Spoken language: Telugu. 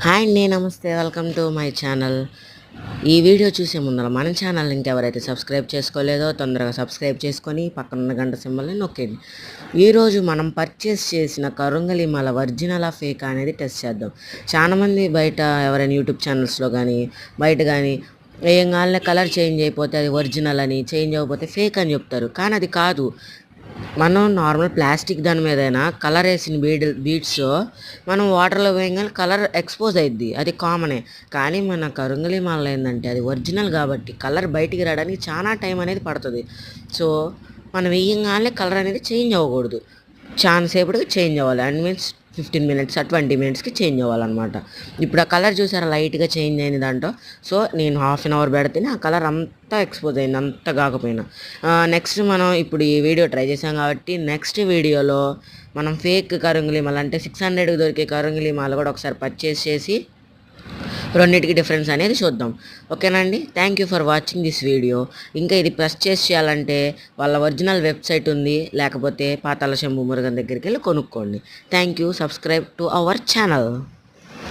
హాయ్ అండి, నమస్తే. Welcome to my channel. ఈ వీడియో చూసే ముందర మన ఛానల్ ఇంకెవరైతే సబ్స్క్రైబ్ చేసుకోలేదో తొందరగా సబ్స్క్రైబ్ చేసుకొని పక్కనున్న గంట సింబల్ని నొక్కండి. ఈరోజు మనం పర్చేస్ చేసిన కరుంగలి మాల ఒరిజినల్ ఫేక్ అనేది టెస్ట్ చేద్దాం. చాలామంది బయట ఎవరైనా యూట్యూబ్ ఛానల్స్లో కానీ బయట కానీ ఏం కావాలనే కలర్ చేంజ్ అయిపోతే అది ఒరిజినల్ అని, చేంజ్ అయిపోతే ఫేక్ అని చెప్తారు. కానీ అది కాదు. మనం నార్మల్ ప్లాస్టిక్ దాని మీదైనా కలర్ వేసిన బీడ్స్ మనం వాటర్లో వేయగానే కలర్ ఎక్స్పోజ్ అయ్యిద్ది, అది కామనే. కానీ మన కరుంగలి మాల ఏంటంటే అది ఒరిజినల్ కాబట్టి కలర్ బయటికి రావడానికి చాలా టైం అనేది పడుతుంది. సో మనం వేయగానే కలర్ అనేది చేంజ్ అవ్వకూడదు, చాలా సేపటికి చేంజ్ అవ్వాలి. అండ్ మీన్స్ 15 మినిట్స్ 20 మినిట్స్కి చేంజ్ అవ్వాలన్నమాట. ఇప్పుడు ఆ కలర్ చూసారా లైట్గా చేంజ్ అయింది దాంట్లో. సో నేను హాఫ్ అన్ అవర్ పెడితేనే ఆ కలర్ అంతా ఎక్స్పోజ్ అయింది, అంత కాకపోయినా. నెక్స్ట్ మనం ఇప్పుడు ఈ వీడియో ట్రై చేసాం కాబట్టి నెక్స్ట్ వీడియోలో మనం ఫేక్ కరుంగలి మాల అంటే 600కి దొరికే కరుంగలి మాల కూడా ఒకసారి పర్చేస్ చేసి రెండింటికి డిఫరెన్స్ అనేది చూద్దాం. ఓకేనండి, thank you for watching this video. ఇంకా ఇది పర్చేస్ చేయాలంటే వాళ్ళ ఒరిజినల్ వెబ్సైట్ ఉంది, లేకపోతే పాతాళ శంభు మురుగన్ దగ్గరికి వెళ్ళి కొనుక్కోండి. Thank you. Subscribe to our channel.